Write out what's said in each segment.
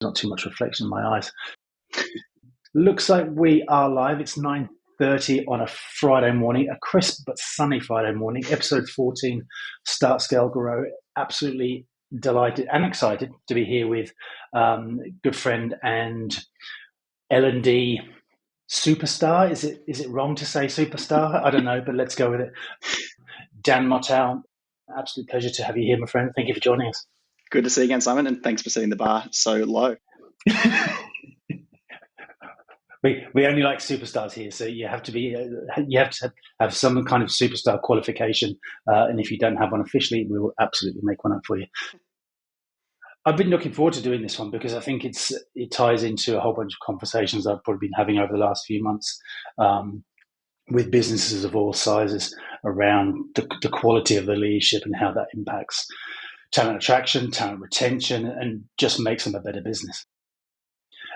Not too much reflection in my eyes. Looks like we are live. It's 9:30 on a Friday morning, a crisp but sunny Friday morning. Episode 14, Start, Scale, Grow. Absolutely delighted and excited to be here with good friend and L&D superstar. Is it wrong to say superstar? I don't know, but let's go with it. Dan Mottau, absolute pleasure to have you here, my friend. Thank you for joining us. Good to see you again, Simon, and thanks for setting the bar so low. We only like superstars here, so you have to have some kind of superstar qualification, and if you don't have one officially, we will absolutely make one up for you. I've been looking forward to doing this one because I think it ties into a whole bunch of conversations I've probably been having over the last few months with businesses of all sizes around the quality of the leadership and how that impacts talent attraction, talent retention, and just makes them a better business.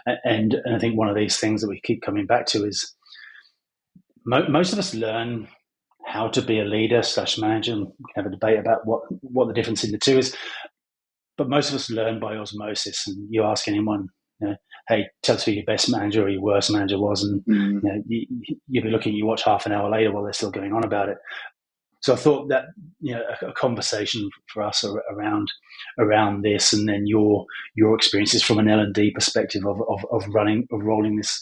And I think one of these things that we keep coming back to is most of us learn how to be a leader / manager, and we can have a debate about what the difference in the two is. But most of us learn by osmosis. And you ask anyone, hey, tell us who your best manager or your worst manager was, and you'll be looking, you watch half an hour later while they're still going on about it. So I thought that a conversation for us around this, and then your experiences from an L&D perspective of rolling this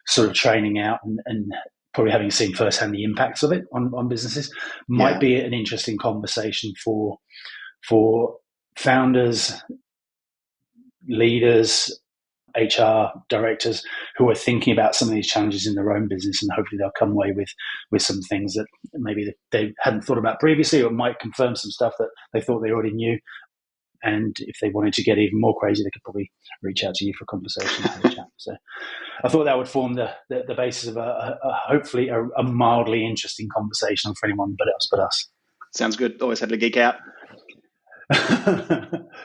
sort of training out, and probably having seen firsthand the impacts of it on businesses, might be an interesting conversation for founders, leaders, HR directors who are thinking about some of these challenges in their own business, and hopefully they'll come away with some things that maybe they hadn't thought about previously, or might confirm some stuff that they thought they already knew. And if they wanted to get even more crazy, they could probably reach out to you for a conversation and have a chat. So I thought that would form the basis of hopefully a mildly interesting conversation for anyone but us. Sounds good. Always happy to geek out.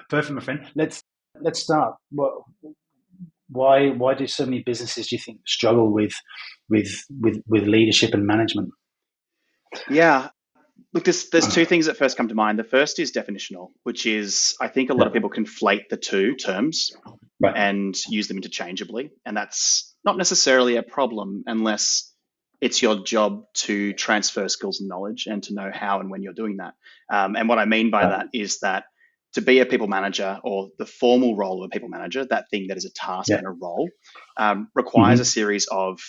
Perfect, my friend. Let's start. Why do so many businesses, do you think, struggle with leadership and management? Yeah. Look, there's two things that first come to mind. The first is definitional, which is, I think a lot of people conflate the two terms and use them interchangeably. And that's not necessarily a problem unless it's your job to transfer skills and knowledge and to know how and when you're doing that. And what I mean by that is that to be a people manager, or the formal role of a people manager, that thing that is a task and a role, requires a series of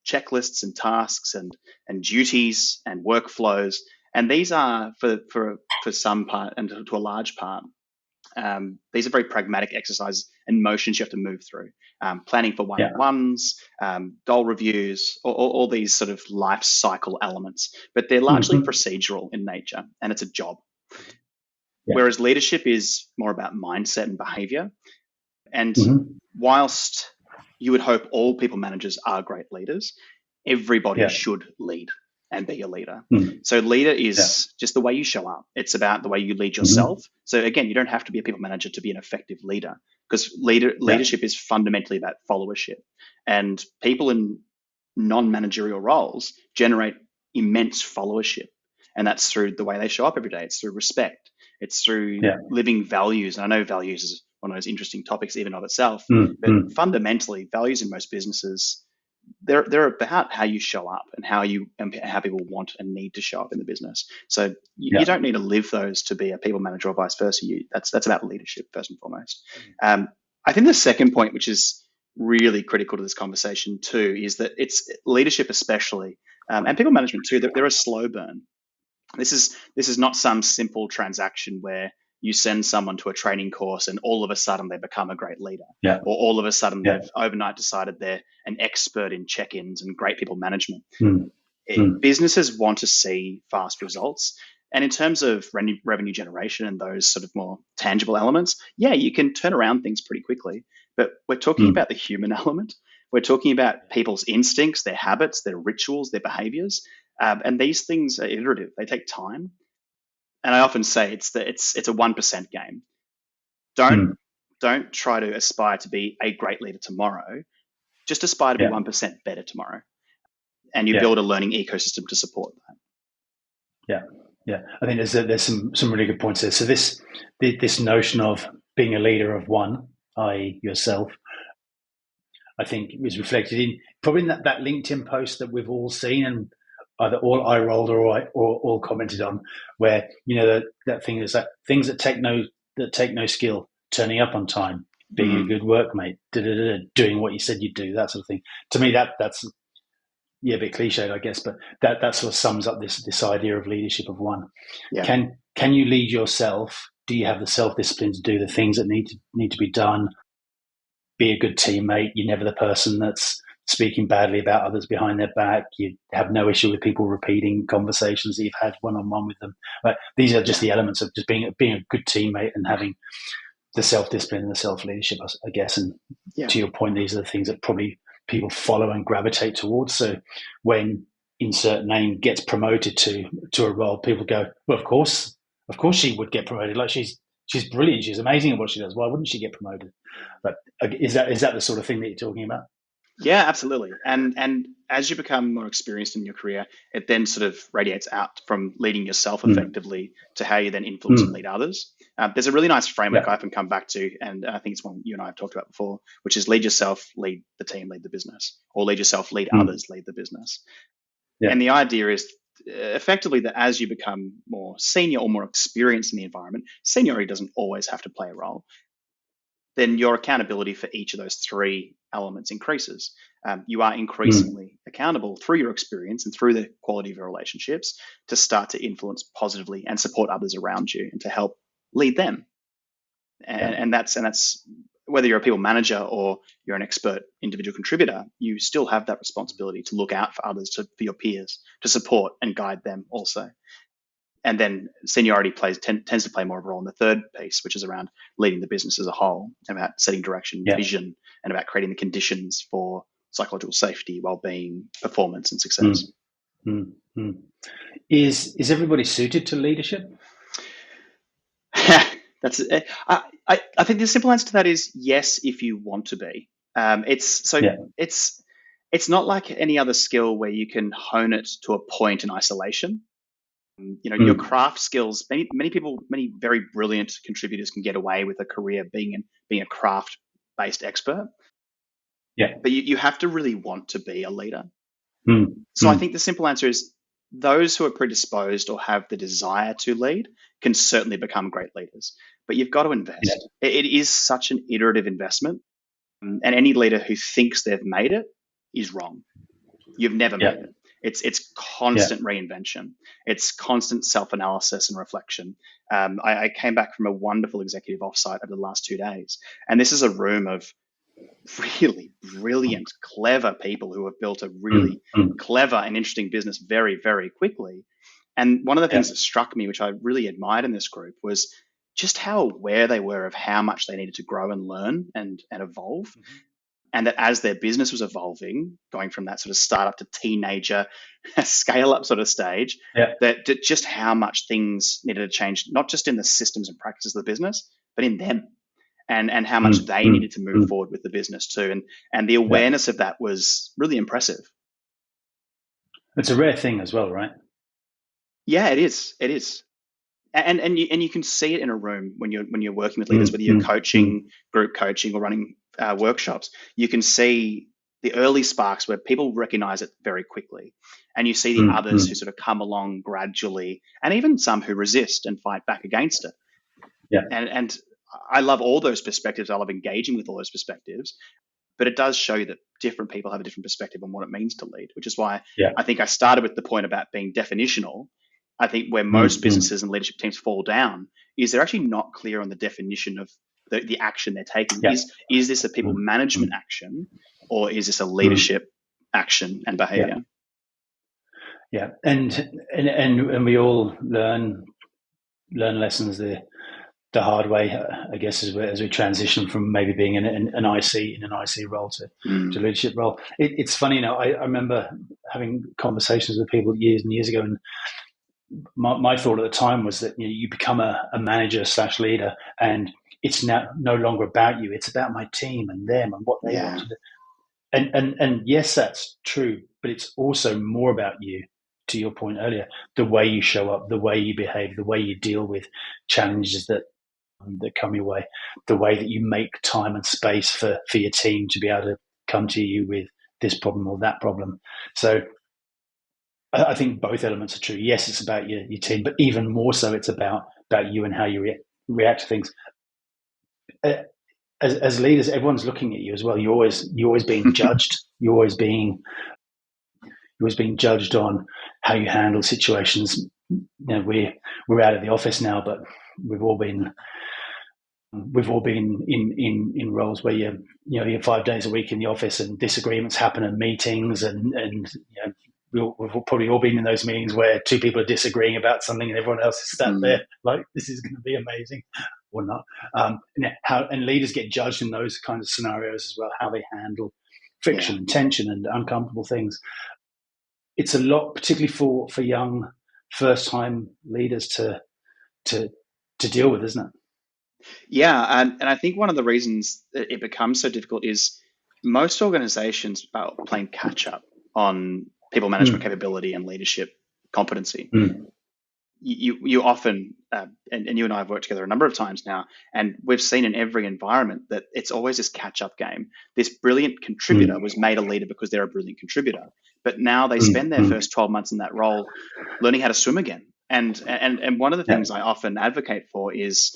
checklists and tasks and duties and workflows. And these are, for some part and to a large part, these are very pragmatic exercises and motions you have to move through. Planning for one-on-ones, goal reviews, all these sort of life cycle elements. But they're largely procedural in nature, and it's a job. Whereas leadership is more about mindset and behavior. And whilst you would hope all people managers are great leaders, everybody should lead and be a leader. So leader is just the way you show up. It's about the way you lead yourself. So again, you don't have to be a people manager to be an effective leader, because leadership is fundamentally about followership. And people in non-managerial roles generate immense followership. And that's through the way they show up every day. It's through respect. It's through living values. And I know values is one of those interesting topics even of itself, but fundamentally values in most businesses, they're about how you show up and how people want and need to show up in the business. So you don't need to live those to be a people manager or vice versa. That's about leadership first and foremost. I think the second point, which is really critical to this conversation too, is that it's leadership especially, and people management too, they're a slow burn. This is not some simple transaction where you send someone to a training course and all of a sudden they become a great leader, or all of a sudden they've overnight decided they're an expert in check-ins and great people management. Businesses want to see fast results. And in terms of revenue generation and those sort of more tangible elements, you can turn around things pretty quickly. But we're talking about the human element. We're talking about people's instincts, their habits, their rituals, their behaviors. And these things are iterative. They take time. And I often say it's a 1% game. Don't try to aspire to be a great leader tomorrow. Just aspire to be 1% better tomorrow. And you build a learning ecosystem to support that. Yeah. I think there's some really good points there. So this notion of being a leader of one i.e. yourself, I think was reflected in probably in that LinkedIn post that we've all seen and either all eye rolled or all commented on, where that thing is that things that take no skill, turning up on time, being a good workmate, doing what you said you'd do, that sort of thing. To me, that's a bit cliched, I guess, but that sort of sums up this idea of leadership of one. Yeah. Can you lead yourself? Do you have the self-discipline to do the things that need to be done? Be a good teammate. You're never the person that's speaking badly about others behind their back. You have no issue with people repeating conversations that you've had one-on-one with them. But these are just the elements of just being a good teammate and having the self-discipline and the self-leadership, I guess. And to your point, these are the things that probably people follow and gravitate towards. So when insert name gets promoted to a role, people go, well, of course she would get promoted. Like she's brilliant. She's amazing at what she does. Why wouldn't she get promoted? But is that the sort of thing that you're talking about? Yeah, absolutely. And as you become more experienced in your career, it then sort of radiates out from leading yourself effectively to how you then influence and lead others. There's a really nice framework I often come back to, and I think it's one you and I have talked about before, which is lead yourself, lead the team, lead the business, or lead yourself, lead others, lead the business. Yeah. And the idea is effectively that as you become more senior or more experienced in the environment, seniority doesn't always have to play a role, then your accountability for each of those three elements increases. You are increasingly accountable through your experience and through the quality of your relationships to start to influence positively and support others around you and to help lead them. And that's whether you're a people manager or you're an expert individual contributor, you still have that responsibility to look out for others, for your peers, to support and guide them also. And then seniority tends to play more of a role in the third piece, which is around leading the business as a whole, about setting direction, vision, and about creating the conditions for psychological safety, well-being, performance, and success. Is everybody suited to leadership? That's I think the simple answer to that is yes, if you want to be. It's not like any other skill where you can hone it to a point in isolation. Your craft skills. Many very brilliant contributors can get away with a career being a craft-based expert. Yeah, but you have to really want to be a leader. So I think the simple answer is those who are predisposed or have the desire to lead can certainly become great leaders. But you've got to invest. It is such an iterative investment, and any leader who thinks they've made it is wrong. You've never made it. It's constant reinvention. It's constant self-analysis and reflection. I came back from a wonderful executive offsite over the last 2 days, and this is a room of really brilliant, clever people who have built a really clever and interesting business very, very quickly. And one of the things that struck me, which I really admired in this group, was just how aware they were of how much they needed to grow and learn and evolve. And that as their business was evolving, going from that sort of startup to teenager, scale up sort of stage, that just how much things needed to change, not just in the systems and practices of the business, but in them, and how much they needed to move forward with the business too. And the awareness of that was really impressive. It's a rare thing as well, right? Yeah, it is. It is. And you can see it in a room when you're working with leaders, whether you're coaching, group coaching, or running workshops. You can see the early sparks where people recognize it very quickly, and you see the others who sort of come along gradually, and even some who resist and fight back against it. Yeah. And I love all those perspectives. I love engaging with all those perspectives, but it does show you that different people have a different perspective on what it means to lead, which is why I think I started with the point about being definitional. I think where most businesses and leadership teams fall down is they're actually not clear on the definition of the action they're taking. Is this a people management action, or is this a leadership action and behavior? Yeah, and we all learn lessons the hard way, I guess, as we transition from maybe being in an IC role to leadership role. It's funny, I remember having conversations with people years and years ago, and my thought at the time was that you become a manager / leader, and it's now no longer about you. It's about my team and them and what they want to do. And yes, that's true, but it's also more about you. To your point earlier, the way you show up, the way you behave, the way you deal with challenges that that come your way, the way that you make time and space for your team to be able to come to you with this problem or that problem. So I think both elements are true. Yes, it's about your team, but even more so, it's about you and how you react to things. As leaders, everyone's looking at you as well. You're always being judged. You're always being judged on how you handle situations. You know, we're out of the office now, but we've all been in roles where you're 5 days a week in the office, and disagreements happen, and meetings, and we've probably all been in those meetings where two people are disagreeing about something, and everyone else is sat there like, this is going to be amazing, or not. And leaders get judged in those kinds of scenarios as well, how they handle friction and tension and uncomfortable things. It's a lot, particularly for young first-time leaders to deal with, isn't it? Yeah, and I think one of the reasons that it becomes so difficult is most organizations are playing catch up on people management capability and leadership competency. You often, and you and I have worked together a number of times now, and we've seen in every environment that it's always this catch-up game. This brilliant contributor was made a leader because they're a brilliant contributor, but now they spend their first 12 months in that role learning how to swim again. And one of the things I often advocate for is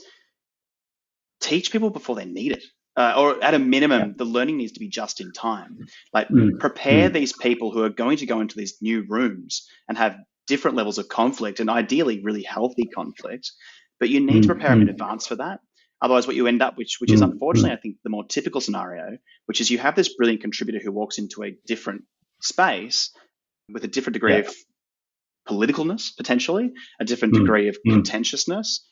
teach people before they need it. Or at a minimum, the learning needs to be just in time. Like prepare these people who are going to go into these new rooms and have different levels of conflict, and ideally really healthy conflict. But you need to prepare them in advance for that. Otherwise, what you end up, which is unfortunately, I think, the more typical scenario, which is you have this brilliant contributor who walks into a different space with a different degree of politicalness, potentially, a different degree of contentiousness,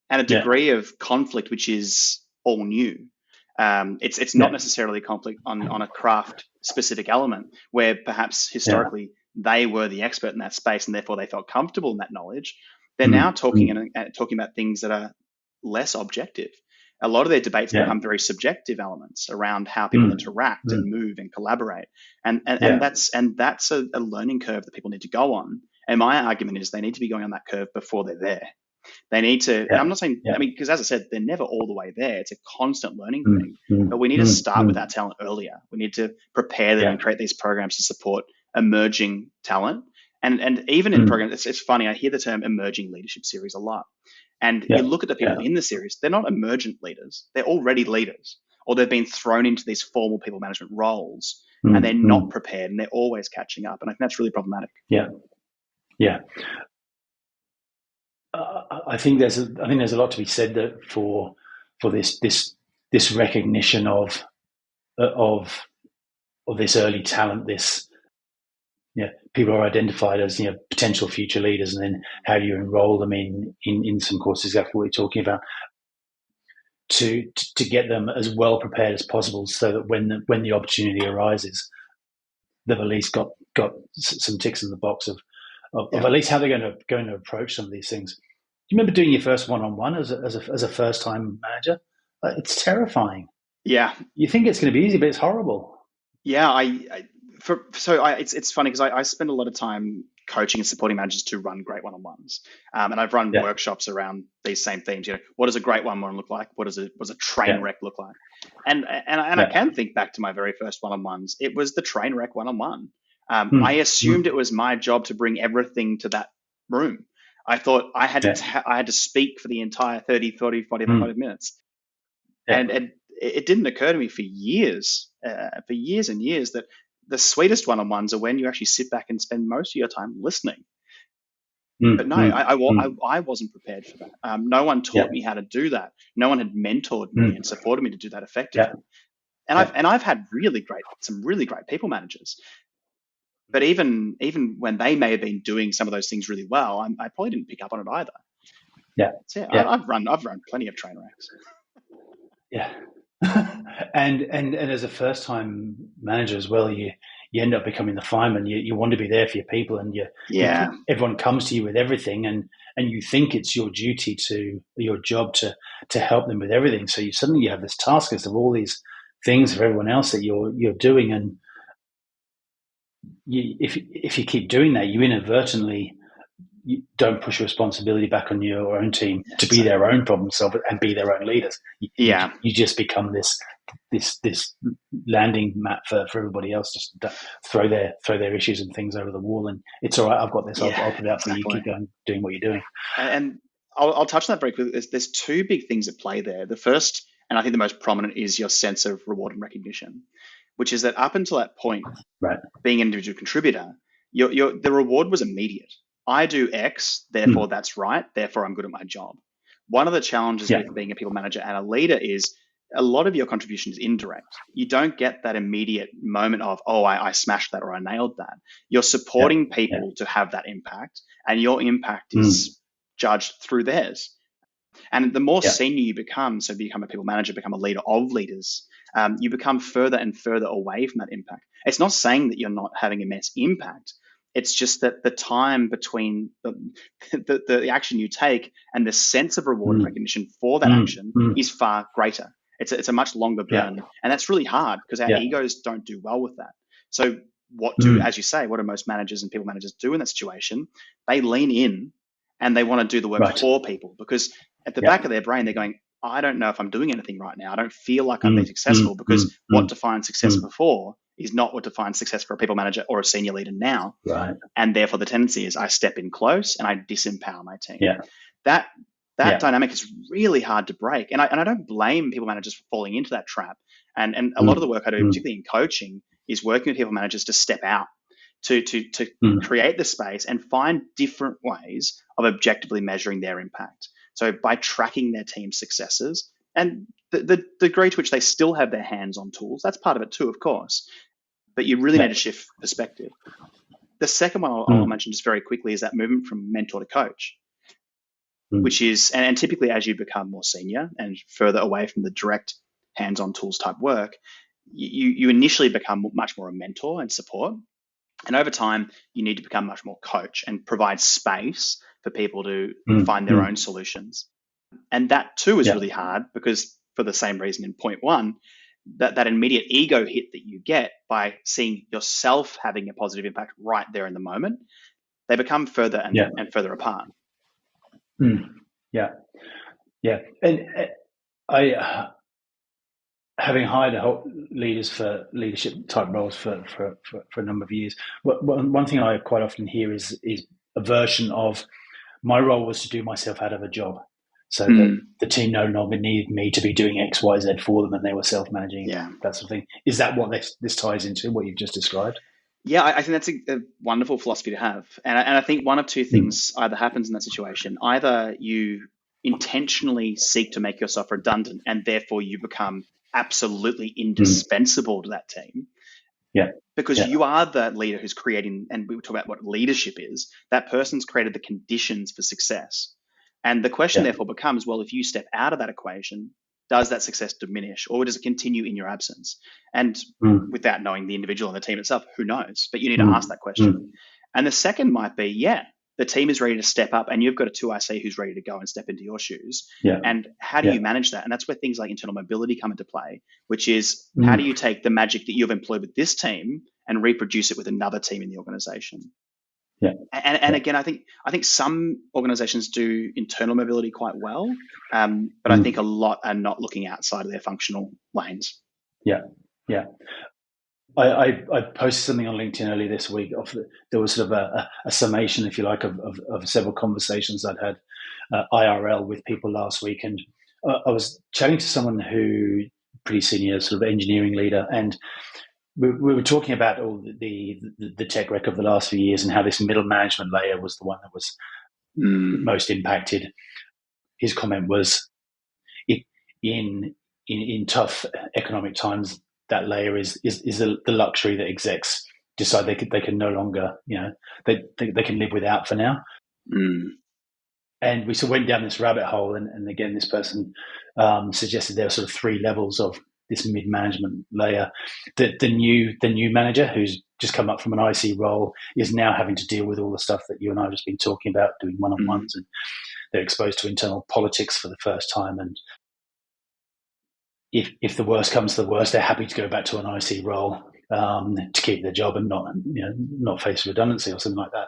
and a degree of conflict which is all new. It's not necessarily conflict on a craft specific element where perhaps historically they were the expert in that space and therefore they felt comfortable in that knowledge. They're now talking about things that are less objective. A lot of their debates become very subjective elements around how people interact and move and collaborate, and that's a learning curve that people need to go on. And my argument is they need to be going on that curve before they're there. They need to, I'm not saying, I mean, because as I said, they're never all the way there. It's a constant learning thing, but we need to start with that talent earlier. We need to prepare them and create these programs to support emerging talent. And even in programs, it's funny, I hear the term emerging leadership series a lot. And you look at the people in the series, they're not emergent leaders. They're already leaders, or they've been thrown into these formal people management roles and they're not prepared and they're always catching up. And I think that's really problematic. Yeah. I think there's a lot to be said that for this recognition of this early talent, this people are identified as potential future leaders, and then how do you enroll them in some courses, exactly what you're talking about, to get them as well prepared as possible, so that when the opportunity arises, they've at least got some ticks in the box of at least how they're going to approach some of these things. Do you remember doing your first one-on-one as a first-time manager? It's terrifying. Yeah. You think it's going to be easy, but it's horrible. Yeah, it's funny because I spend a lot of time coaching and supporting managers to run great one-on-ones, and I've run workshops around these same themes. What does a great one-on-one look like? What does a train wreck look like? And I can think back to my very first one-on-ones. It was the train wreck one-on-one. I assumed it was my job to bring everything to that room. I thought I had to speak for the entire 30, 40, 45 minutes. And it didn't occur to me for years and years that the sweetest one-on-ones are when you actually sit back and spend most of your time listening. But no, I wasn't prepared for that. No one taught me how to do that. No one had mentored me and supported me to do that effectively. And I've had some really great people managers. But even when they may have been doing some of those things really well, I probably didn't pick up on it either. So I've run plenty of train wrecks. Yeah. and as a first time manager as well, you end up becoming the fireman. You want to be there for your people, and everyone comes to you with everything, and you think it's your duty your job to help them with everything. So you have this task list of all these things for everyone else that you're doing, and if you keep doing that, you inadvertently you don't push responsibility back on your own team to be their own problem solver and be their own leaders. You just become this landing mat for everybody else, just to throw their issues and things over the wall. And it's all right, I've got this. I'll put it out for you. Keep going, doing what you're doing. And I'll touch on that very quickly. There's two big things at play there. The first, and I think the most prominent, is your sense of reward and recognition, which is that up until that point, right, being an individual contributor, the reward was immediate. I do X, therefore that's right, therefore I'm good at my job. One of the challenges with being a people manager and a leader is a lot of your contribution is indirect. You don't get that immediate moment of, oh, I smashed that or I nailed that. You're supporting people to have that impact, and your impact is judged through theirs. And the more senior you become, so become a people manager, become a leader of leaders, you become further and further away from that impact. It's not saying that you're not having immense impact. It's just that the time between the action you take and the sense of reward and recognition for that action is far greater. It's a much longer burn. And that's really hard because our egos don't do well with that. So as you say, what do most managers and people managers do in that situation? They lean in and they want to do the work for people, because at the back of their brain, they're going, I don't know if I'm doing anything right now. I don't feel like I'm being successful, because what defines success before is not what defines success for a people manager or a senior leader now. Right. And therefore the tendency is I step in close and I disempower my team. Yeah. That dynamic is really hard to break. And I don't blame people managers for falling into that trap. And a lot of the work I do, particularly in coaching, is working with people managers to step out, to create the space and find different ways of objectively measuring their impact. So by tracking their team's successes and the degree to which they still have their hands on tools, that's part of it too, of course. But you really need to shift perspective. The second one I'll mention just very quickly is that movement from mentor to coach, which is, and typically as you become more senior and further away from the direct hands-on tools type work, you initially become much more a mentor and support. And over time, you need to become much more coach and provide space for people to find their own solutions. And that too is really hard, because for the same reason in point one, that immediate ego hit that you get by seeing yourself having a positive impact right there in the moment, they become further and further apart. Yeah. And I, having hired leaders for leadership type roles for a number of years, one thing I quite often hear is a version of, my role was to do myself out of a job, so that the team no longer needed me to be doing X, Y, Z for them, and they were self-managing, that sort of thing. Is that what this ties into, what you've just described? Yeah, I think that's a wonderful philosophy to have. And I think one of two things either happens in that situation. Either you intentionally seek to make yourself redundant, and therefore you become absolutely indispensable to that team. Because you are the leader who's creating, and we talk about what leadership is, that person's created the conditions for success. And the question therefore becomes, well, if you step out of that equation, does that success diminish, or does it continue in your absence? And without knowing the individual and the team itself, who knows? But you need to ask that question. And the second might be, the team is ready to step up, and you've got a 2IC who's ready to go and step into your shoes. And how do you manage that? And that's where things like internal mobility come into play, which is how do you take the magic that you've employed with this team and reproduce it with another team in the organization? And again, I think some organizations do internal mobility quite well, but I think a lot are not looking outside of their functional lanes. I posted something on LinkedIn earlier this week. There was sort of a summation, if you like, of several conversations I'd had IRL with people last week, and I was chatting to someone who pretty senior, sort of engineering leader, and we were talking about all the tech wreck of the last few years and how this middle management layer was the one that was most impacted. His comment was, in tough economic times, that layer is the luxury that execs decide they can no longer, they can live without for now. And we sort of went down this rabbit hole, and again, this person suggested there are sort of three levels of this mid-management layer. The new manager who's just come up from an IC role is now having to deal with all the stuff that you and I have just been talking about, doing one-on-ones, and they're exposed to internal politics for the first time. And if the worst comes to the worst, they're happy to go back to an IC role to keep their job and not face redundancy or something like that.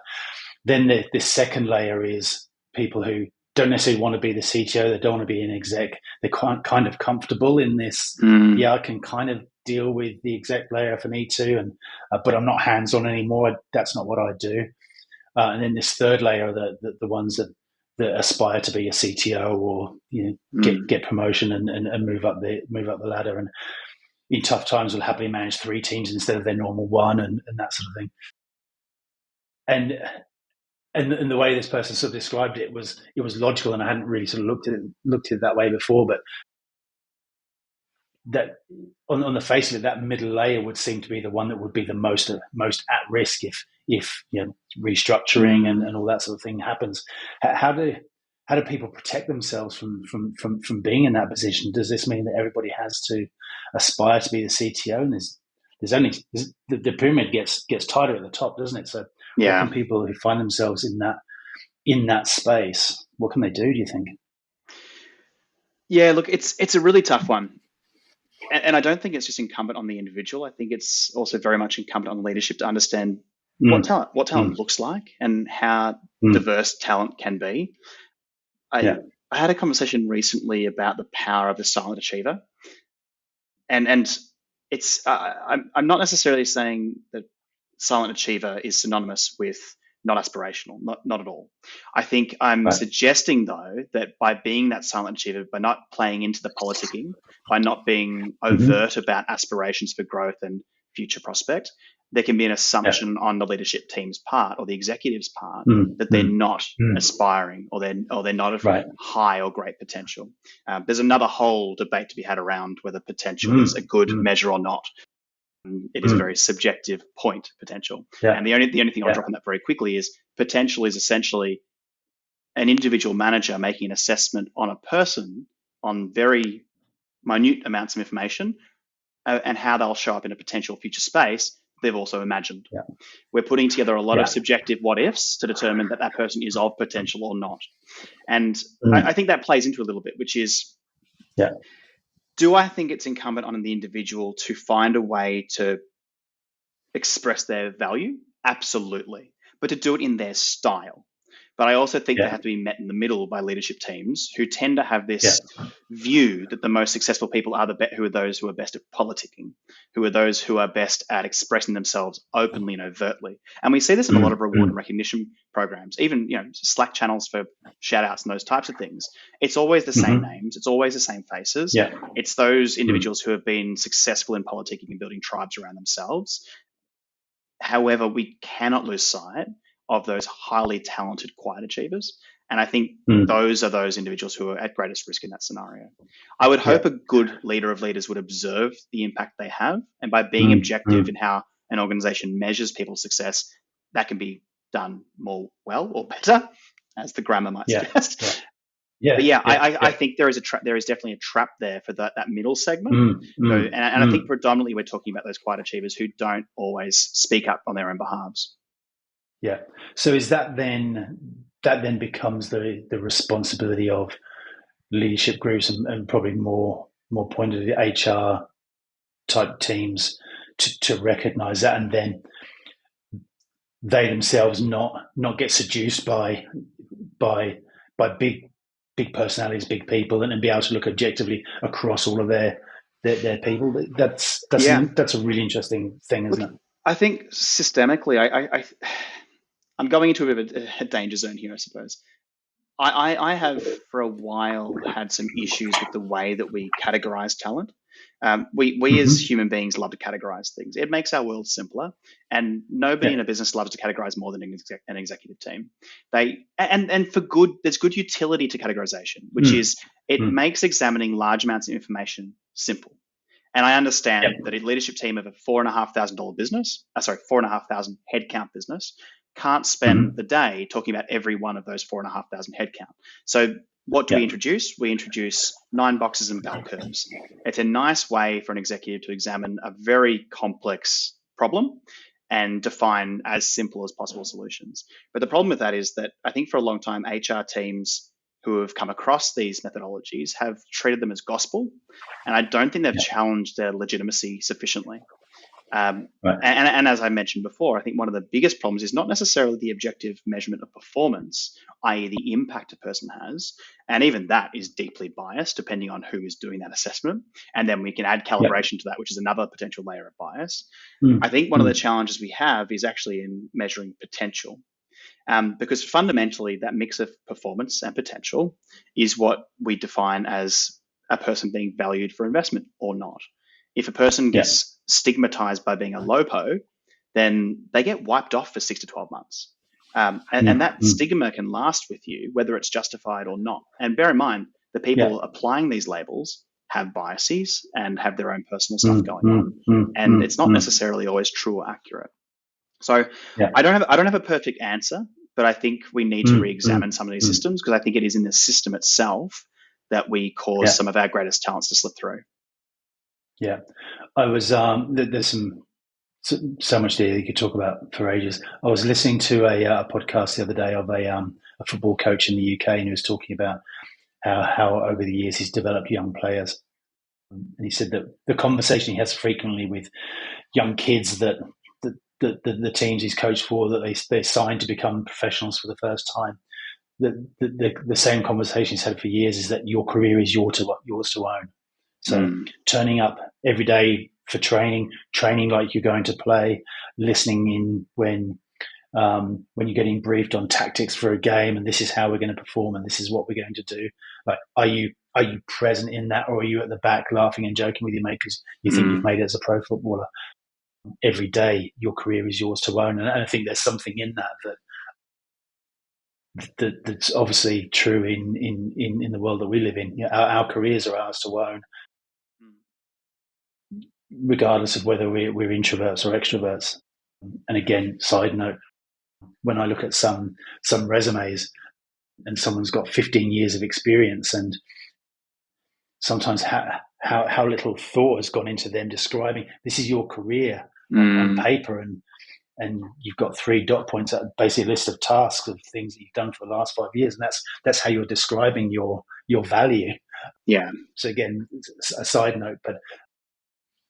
then the second layer is people who don't necessarily want to be the CTO. They don't want to be an exec. They're kind of comfortable in this. Yeah, I can kind of deal with the exec layer if I need to, and but I'm not hands-on anymore. That's not what I do. And then this third layer, the ones that aspire to be a CTO or get promotion and move up the ladder, and in tough times will happily manage 3 teams instead of their normal one, and that sort of thing. And the way this person sort of described it was logical, and I hadn't really sort of looked at it that way before. But that on the face of it, that middle layer would seem to be the one that would be the most at risk if restructuring and all that sort of thing happens. How do people protect themselves from being in that position? Does this mean that everybody has to aspire to be the CTO? And there's only the pyramid gets tighter at the top, doesn't it? So what can people who find themselves in that space, what can they do you think? Yeah, look, it's a really tough one. And I don't think it's just incumbent on the individual. I think it's also very much incumbent on leadership to understand what talent looks like and how diverse talent can be. I had a conversation recently about the power of the silent achiever, and it's I'm not necessarily saying that silent achiever is synonymous with not aspirational, not at all. I think I'm suggesting, though, that by being that silent achiever, by not playing into the politicking, by not being overt about aspirations for growth and future prospect, there can be an assumption on the leadership team's part or the executive's part that they're not aspiring or they're not of high or great potential. There's another whole debate to be had around whether potential is a good measure or not. It is a very subjective point, potential. And the only thing I'll drop on that very quickly is potential is essentially an individual manager making an assessment on a person on very minute amounts of information and how they'll show up in a potential future space they've also imagined. We're putting together a lot of subjective what ifs to determine that person is of potential or not. And I think that plays into a little bit, which is, do I think it's incumbent on the individual to find a way to express their value? Absolutely. But to do it in their style. But I also think they have to be met in the middle by leadership teams who tend to have this view that the most successful people are who are those who are best at politicking, who are those who are best at expressing themselves openly and overtly. And we see this in a lot of reward and recognition programs, even Slack channels for shout outs and those types of things. It's always the same names. It's always the same faces. It's those individuals who have been successful in politicking and building tribes around themselves. However, we cannot lose sight of those highly talented quiet achievers. And I think those are those individuals who are at greatest risk in that scenario. I would hope a good leader of leaders would observe the impact they have. And by being objective in how an organization measures people's success, that can be done more well or better, as the grammar might suggest. I think there is definitely a trap there for that middle segment. And I think predominantly we're talking about those quiet achievers who don't always speak up on their own behalves. Yeah. So is that then becomes the responsibility of leadership groups and probably more pointedly HR type teams to recognize that, and then they themselves not get seduced by big personalities, big people, and be able to look objectively across all of their people. That's a really interesting thing, isn't it? I think systemically, I'm going into a bit of a danger zone here, I suppose. I have for a while had some issues with the way that we categorize talent. We as human beings love to categorize things. It makes our world simpler, and nobody in a business loves to categorize more than an executive team. And for good, there's good utility to categorization, which is it makes examining large amounts of information simple. And I understand that a leadership team of a $4,500 business, $4,500 headcount business, can't spend the day talking about every one of those 4,500 headcount. So what do we introduce? We introduce 9 boxes and bell curves. It's a nice way for an executive to examine a very complex problem and define as simple as possible solutions. But the problem with that is that I think for a long time, HR teams who have come across these methodologies have treated them as gospel. And I don't think they've challenged their legitimacy sufficiently. And as I mentioned before, I think one of the biggest problems is not necessarily the objective measurement of performance, i.e. the impact a person has. And even that is deeply biased depending on who is doing that assessment. And then we can add calibration to that, which is another potential layer of bias. I think one of the challenges we have is actually in measuring potential. Because fundamentally that mix of performance and potential is what we define as a person being valued for investment or not. If a person gets stigmatized by being a LOPO, then they get wiped off for 6 to 12 months. And that stigma can last with you, whether it's justified or not. And bear in mind, the people applying these labels have biases and have their own personal stuff going on. And it's not necessarily always true or accurate. So I don't have a perfect answer, but I think we need to re-examine some of these systems, because I think it is in the system itself that we cause some of our greatest talents to slip through. Yeah, I was. There's so much there you could talk about for ages. I was listening to a podcast the other day of a football coach in the UK, and he was talking about how over the years he's developed young players, and he said that the conversation he has frequently with young kids that the teams he's coached for, that they're signed to become professionals for the first time. The same conversation he's had for years is that your career is yours to own. So turning up every day for training like you're going to play, listening in when you're getting briefed on tactics for a game, and this is how we're going to perform, and this is what we're going to do. Like, are you present in that, or are you at the back laughing and joking with your mate because you think you've made it as a pro footballer? Every day, your career is yours to own, and I think there's something in that's obviously true in the world that we live in. You know, our careers are ours to own, regardless of whether we're introverts or extroverts. And again, side note, when I look at some resumes and someone's got 15 years of experience, and sometimes how little thought has gone into them describing this is your career on paper, and you've got 3 dot points, basically a list of tasks of things that you've done for the last 5 years, and that's how you're describing your value. Yeah. So again, it's a side note, but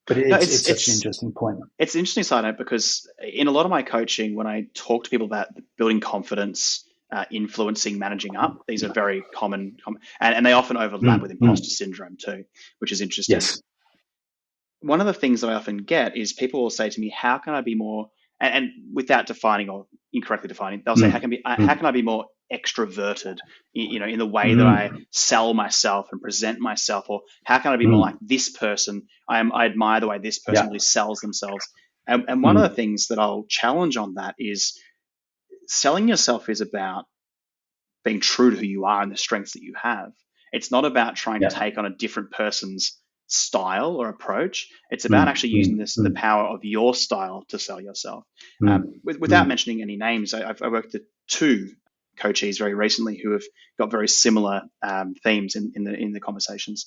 it's such an interesting point. It's an interesting side note, because in a lot of my coaching, when I talk to people about building confidence, influencing, managing up, these are very common and they often overlap with imposter syndrome too, which is interesting. Yes. One of the things that I often get is people will say to me, how can I be more, and without defining or incorrectly defining, they'll say, how can I be more extroverted, in the way that I sell myself and present myself, or how can I be more like this person? I admire the way this person really sells themselves. And one of the things that I'll challenge on that is selling yourself is about being true to who you are and the strengths that you have. It's not about trying to take on a different person's style or approach. It's about actually using the power of your style to sell yourself. Without mentioning any names, I've worked with 2 coachees very recently who have got very similar themes in the conversations.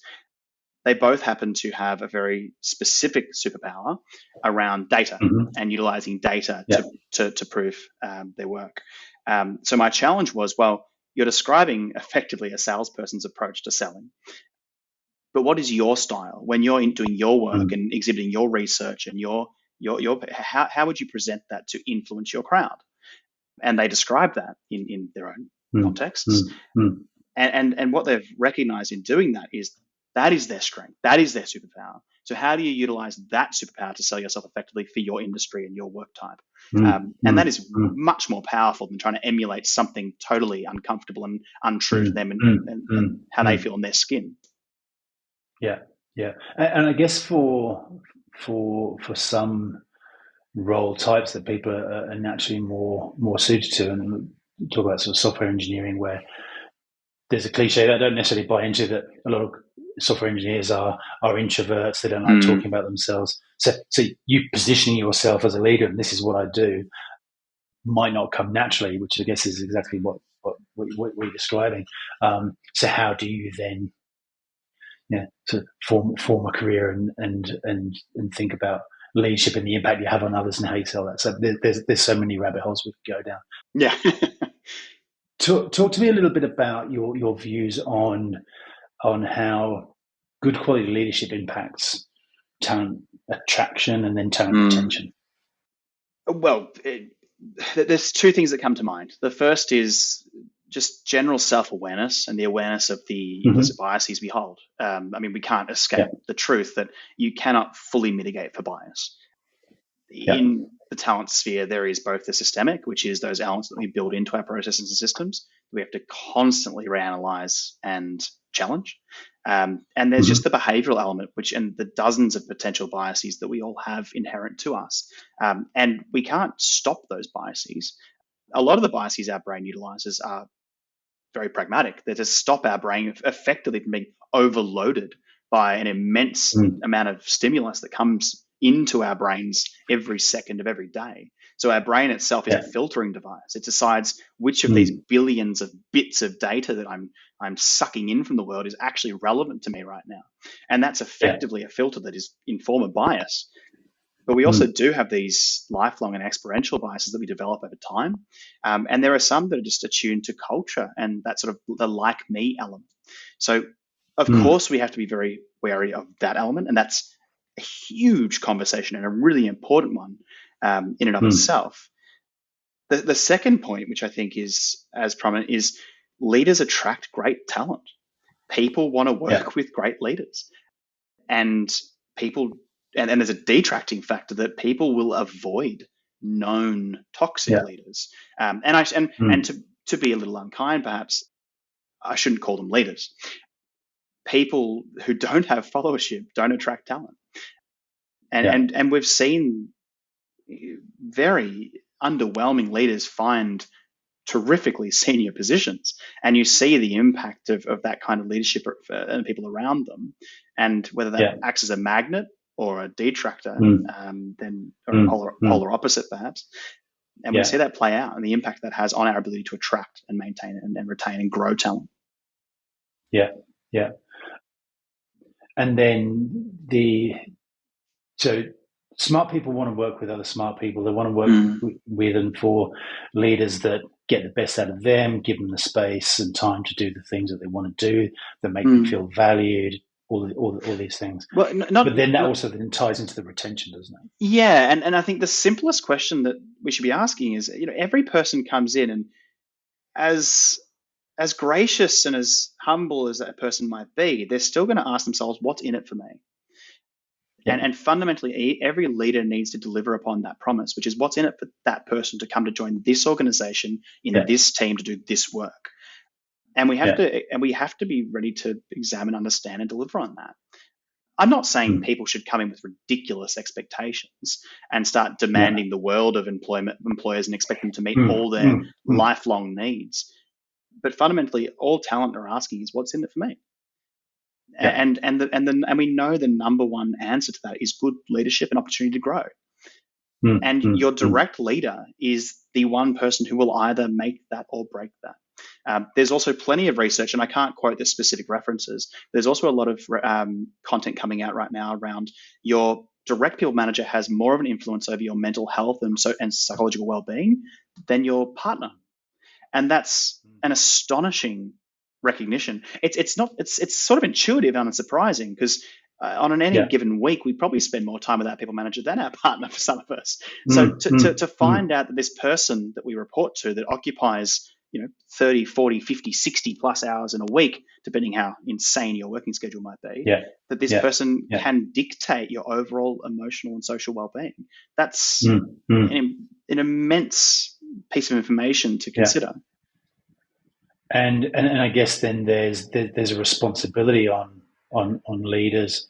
They both happen to have a very specific superpower around data and utilizing data to prove their work. So my challenge was, well, you're describing effectively a salesperson's approach to selling. But what is your style when you're doing your work and exhibiting your research and how would you present that to influence your crowd? And they describe that in their own contexts. And what they've recognized in doing that is their strength. That is their superpower. So how do you utilize that superpower to sell yourself effectively for your industry and your work type? And that is much more powerful than trying to emulate something totally uncomfortable and untrue to them and how they feel in their skin. Yeah. And I guess for some role types that people are naturally more suited to, and talk about sort of software engineering, where there's a cliche that I don't necessarily buy into, that a lot of software engineers are introverts. They don't like talking about themselves. So you positioning yourself as a leader, and this is what I do, might not come naturally, which I guess is exactly what we're describing. So how do you then to form a career and think about leadership and the impact you have on others and how you sell that? So there's so many rabbit holes we could go down. Yeah. Talk to me a little bit about your views on how good quality leadership impacts talent attraction and then talent retention? Well, there's two things that come to mind. The first is just general self-awareness and the awareness of the implicit biases we hold. We can't escape the truth that you cannot fully mitigate for bias. In the talent sphere, there is both the systemic, which is those elements that we build into our processes and systems that we have to constantly reanalyze and challenge. And there's just the behavioral element, and the dozens of potential biases that we all have inherent to us. And we can't stop those biases. A lot of the biases our brain utilizes are very pragmatic. They're to stop our brain effectively from being overloaded by an immense amount of stimulus that comes into our brains every second of every day. So our brain itself is a filtering device. It decides which of these billions of bits of data that I'm sucking in from the world is actually relevant to me right now. And that's effectively a filter that is in form of bias. But we also do have these lifelong and experiential biases that we develop over time. And there are some that are just attuned to culture and that sort of the like me element. So of course we have to be very wary of that element. And that's a huge conversation and a really important one in and of itself. The second point, which I think is as prominent, is leaders attract great talent. People want to work with great leaders, and there's a detracting factor that people will avoid known toxic leaders. To be a little unkind, perhaps I shouldn't call them leaders. People who don't have followership don't attract talent. And we've seen very underwhelming leaders find terrifically senior positions, and you see the impact of that kind of leadership and people around them, and whether that acts as a magnet or a detractor, then or a polar opposite perhaps. And we see that play out and the impact that has on our ability to attract and maintain and retain and grow talent. And then so smart people want to work with other smart people. They want to work with and for leaders that get the best out of them, give them the space and time to do the things that they want to do, that make them feel valued, all these things. Well, but then that also then ties into the retention, doesn't it? Yeah, and I think the simplest question that we should be asking is, every person comes in, and as gracious and as humble as that person might be, they're still going to ask themselves, what's in it for me? And fundamentally, every leader needs to deliver upon that promise, which is what's in it for that person to come to join this organization in this team to do this work. And we have to be ready to examine, understand, and deliver on that. I'm not saying people should come in with ridiculous expectations and start demanding the world of employers and expect them to meet all their lifelong needs. But fundamentally, all talent are asking is, what's in it for me? And we know the number one answer to that is good leadership and opportunity to grow. And your direct leader is the one person who will either make that or break that. There's also plenty of research, and I can't quote the specific references. There's also a lot of content coming out right now around your direct people manager has more of an influence over your mental health and psychological well-being than your partner. And that's an astonishing recognition. It's sort of intuitive and unsurprising, because on any given week, we probably spend more time with our people manager than our partner for some of us. So to find out that this person that we report to that occupies 30, 40, 50, 60 plus hours in a week, depending how insane your working schedule might be, that this person can dictate your overall emotional and social well-being. That's an immense piece of information to consider. And I guess then there's a responsibility on leaders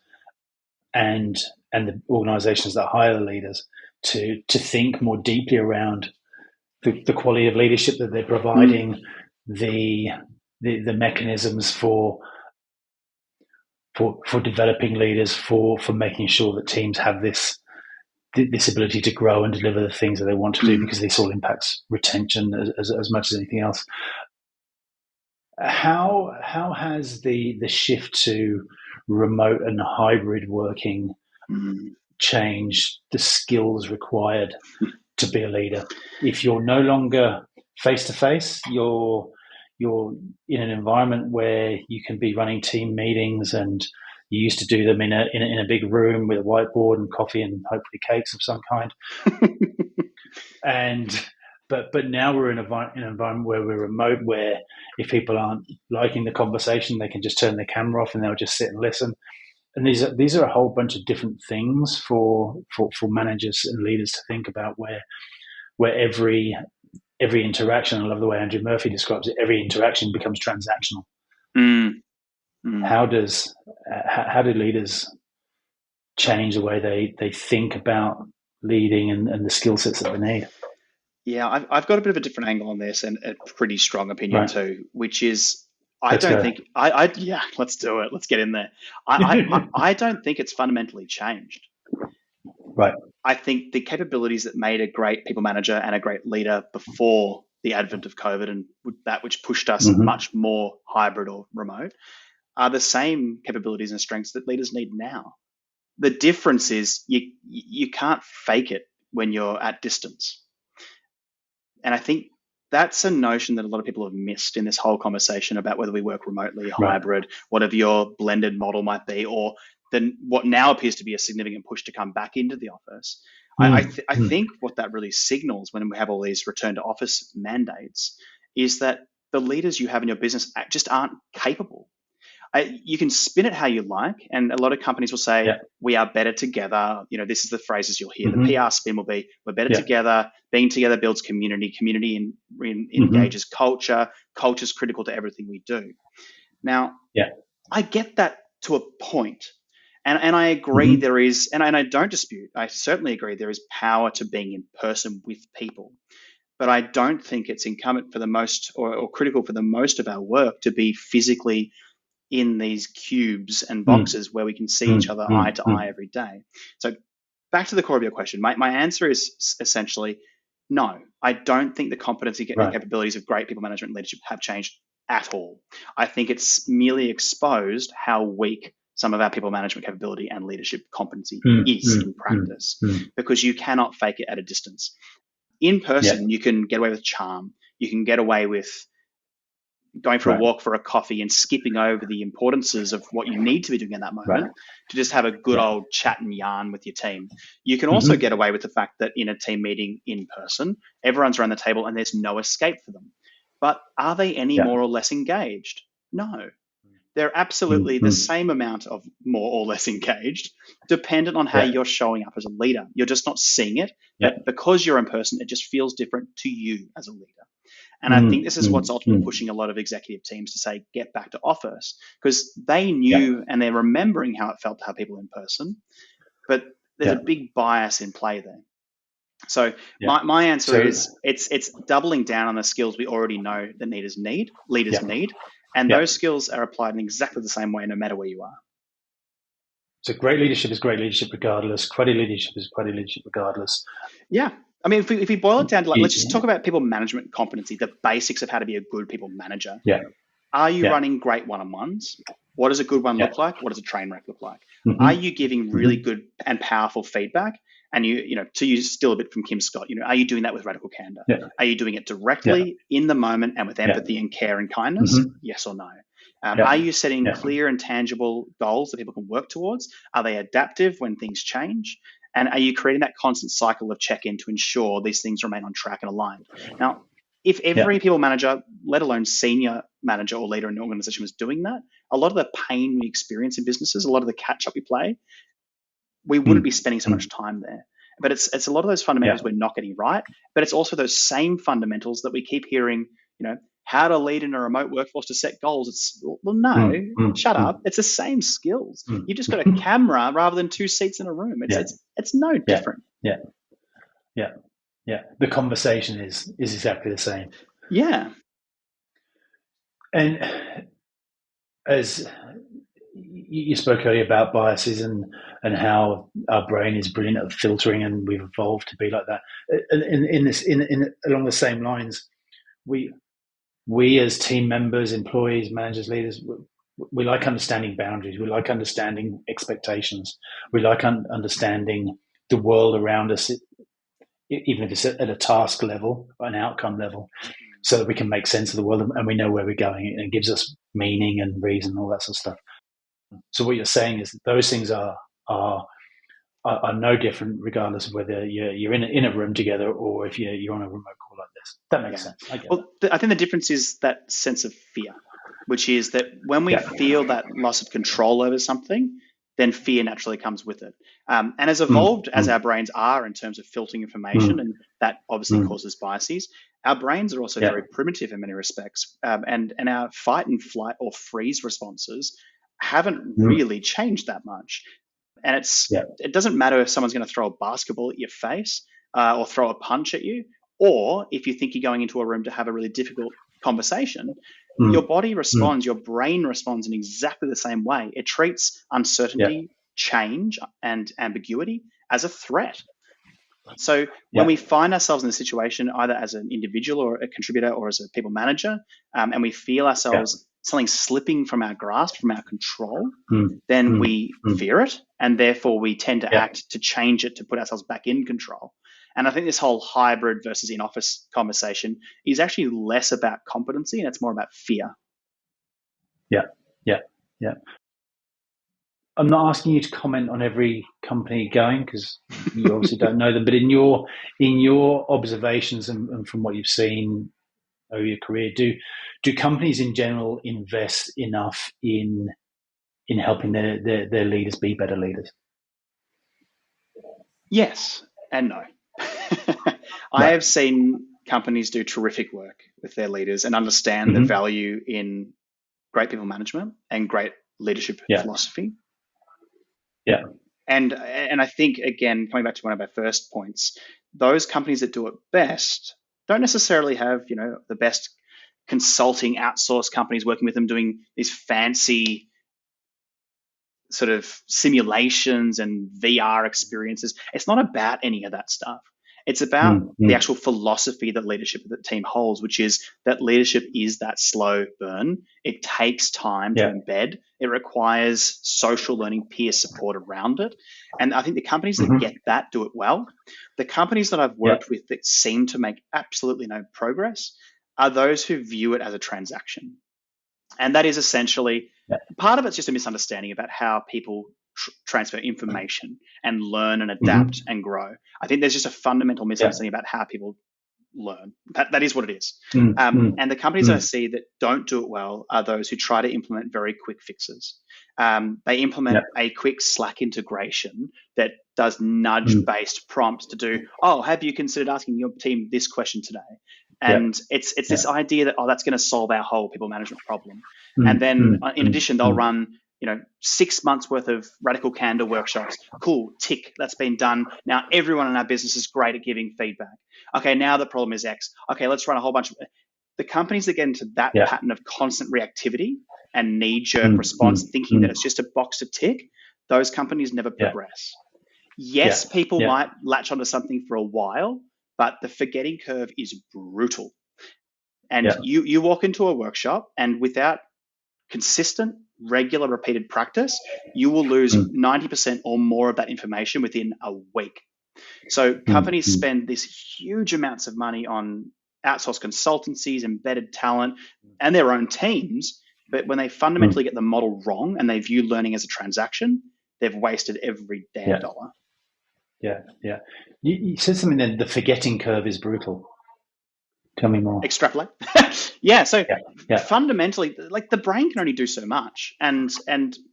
and the organisations that hire the leaders to think more deeply around the quality of leadership that they're providing, the mechanisms for developing leaders, for making sure that teams have this ability to grow and deliver the things that they want to do, because this all impacts retention as much as anything else. How has the shift to remote and hybrid working changed the skills required to be a leader? If you're no longer face to face, you're in an environment where you can be running team meetings and You used to do them in a big room with a whiteboard and coffee and hopefully cakes of some kind. But now we're in an environment where we're remote, where if people aren't liking the conversation, they can just turn their camera off and they'll just sit and listen. And these are a whole bunch of different things for managers and leaders to think about, where every interaction, I love the way Andrew Murphy describes it, every interaction becomes transactional. How do leaders change the way they think about leading and the skill sets that they need? Yeah, I've got a bit of a different angle on this, and a pretty strong opinion too, which is let's do it. Let's get in there. I don't think it's fundamentally changed. Right. I think the capabilities that made a great people manager and a great leader before the advent of COVID and that which pushed us much more hybrid or remote are the same capabilities and strengths that leaders need now. The difference is you can't fake it when you're at distance. And I think that's a notion that a lot of people have missed in this whole conversation about whether we work remotely, hybrid, whatever your blended model might be, or then what now appears to be a significant push to come back into the office. I think what that really signals when we have all these return to office mandates is that the leaders you have in your business just aren't capable. You can spin it how you like, and a lot of companies will say, we are better together. This is the phrases you'll hear. The PR spin will be, we're better together. Being together builds community. Community engages culture. Culture is critical to everything we do. Now, I get that to a point. And I agree there is, and I don't dispute, I certainly agree there is power to being in person with people. But I don't think it's incumbent for the most or critical for the most of our work to be physically in these cubes and boxes where we can see each other eye to eye every day. So back to the core of your question, my answer is essentially no. I don't think the competency and capabilities of great people management and leadership have changed at all. I think it's merely exposed how weak some of our people management capability and leadership competency is in practice, because you cannot fake it at a distance. In person, you can get away with charm. You can get away with going for a walk for a coffee and skipping over the importances of what you need to be doing in that moment to just have a good old chat and yarn with your team. You can also get away with the fact that in a team meeting in person, everyone's around the table and there's no escape for them. But are they any more or less engaged? No. They're absolutely the same amount of more or less engaged, dependent on how you're showing up as a leader. You're just not seeing it, but because you're in person, it just feels different to you as a leader. And I think this is what's ultimately pushing a lot of executive teams to say, get back to office, because they knew and they're remembering how it felt to have people in person, but there's a big bias in play there. So my answer is it's doubling down on the skills we already know that leaders need, and those skills are applied in exactly the same way no matter where you are. So great leadership is great leadership regardless. Cruddy leadership is cruddy leadership regardless. Yeah. I mean, if we boil it down to let's just talk about people management competency, the basics of how to be a good people manager. Yeah. Are you running great one-on-ones? What does a good one look like? What does a train wreck look like? Are you giving really good and powerful feedback? And to use still a bit from Kim Scott, are you doing that with radical candor? Are you doing it directly in the moment and with empathy and care and kindness? Yes or no? Are you setting clear and tangible goals that people can work towards? Are they adaptive when things change? And are you creating that constant cycle of check-in to ensure these things remain on track and aligned? Now, if every people manager, let alone senior manager or leader in an organization, was doing that, a lot of the pain we experience in businesses, a lot of the catch-up we play, we wouldn't be spending so much time there. But it's a lot of those fundamentals we're not getting right, but it's also those same fundamentals that we keep hearing, how to lead in a remote workforce to set goals. It's, well, no, shut up. It's the same skills. You just got a camera rather than two seats in a room. It's no different. Yeah. The conversation is exactly the same. Yeah. And as you spoke earlier about biases and how our brain is brilliant at filtering, and we've evolved to be like that. And along the same lines, we as team members, employees, managers, leaders, we like understanding boundaries. We like understanding expectations. We like understanding the world around us, even if it's at a task level, an outcome level, so that we can make sense of the world and we know where we're going, and it gives us meaning and reason, all that sort of stuff. So what you're saying is that those things are no different regardless of whether you're in a room together or if you're on a remote call like this. That makes sense. I get that. I think the difference is that sense of fear, which is that when we feel that loss of control over something, then fear naturally comes with it. And as evolved as our brains are in terms of filtering information, and that obviously causes biases, our brains are also very primitive in many respects. And our fight and flight or freeze responses haven't really changed that much. And it doesn't matter if someone's going to throw a basketball at your face or throw a punch at you, or if you think you're going into a room to have a really difficult conversation, your body responds, your brain responds in exactly the same way. It treats uncertainty, change, and ambiguity as a threat. So when we find ourselves in a situation, either as an individual or a contributor or as a people manager, and we feel ourselves something slipping from our grasp, from our control, then we fear it, and therefore we tend to act to change it, to put ourselves back in control. And I think this whole hybrid versus in-office conversation is actually less about competency and it's more about fear. Yeah. I'm not asking you to comment on every company going because you obviously don't know them, but in your observations and from what you've seen over your career, do companies in general invest enough in helping their leaders be better leaders? Yes and no. I have seen companies do terrific work with their leaders and understand the value in great people management and great leadership philosophy. Yeah. And I think, again, coming back to one of our first points, those companies that do it best don't necessarily have, the best consulting outsource companies working with them doing these fancy sort of simulations and VR experiences. It's not about any of that stuff. It's about the actual philosophy that leadership of the team holds, which is that leadership is that slow burn. It takes time to embed. It requires social learning, peer support around it. And I think the companies that get that do it well. The companies that I've worked with that seem to make absolutely no progress are those who view it as a transaction. And that is essentially, part of it's just a misunderstanding about how people transfer information and learn and adapt and grow. I think there's just a fundamental misunderstanding about how people learn. That is what it is. And the companies that I see that don't do it well are those who try to implement very quick fixes. They implement a quick Slack integration that does nudge-based prompts to do, have you considered asking your team this question today? And it's this idea that, that's going to solve our whole people management problem. And then in addition, they'll run 6 months worth of radical candor workshops. Cool, tick, that's been done. Now everyone in our business is great at giving feedback. Okay, now the problem is X. Okay, let's run a whole bunch of... The companies that get into that pattern of constant reactivity and knee-jerk response, thinking that it's just a box to tick, those companies never progress. Yes, people might latch onto something for a while, but the forgetting curve is brutal. And you walk into a workshop and without consistent, regular, repeated practice, you will lose 90% or more of that information within a week. So companies spend these huge amounts of money on outsourced consultancies, embedded talent, and their own teams. But when they fundamentally get the model wrong and they view learning as a transaction, they've wasted every damn dollar. Yeah. You said something then, the forgetting curve is brutal. Tell me more. Extrapolate. So fundamentally, like the brain can only do so much. And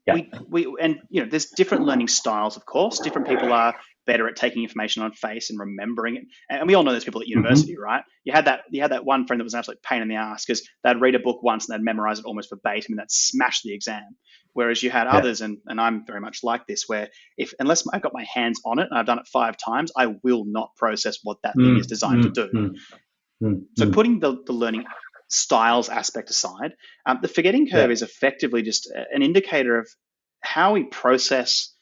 there's different learning styles, of course. Different people are better at taking information on face and remembering it. And we all know there's people at university, right? You had that one friend that was an absolute pain in the ass because they'd read a book once and they'd memorize it almost verbatim and they'd smash the exam. Whereas you had others, and I'm very much like this, where unless I've got my hands on it and I've done it 5 times, I will not process what that thing is designed to do. So putting the learning styles aspect aside, the forgetting curve is effectively just an indicator of how we process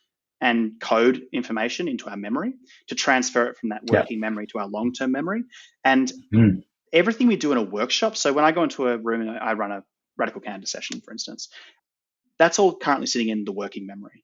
and code information into our memory to transfer it from that working memory to our long-term memory. And everything we do in a workshop, so when I go into a room and I run a radical candor session, for instance, that's all currently sitting in the working memory.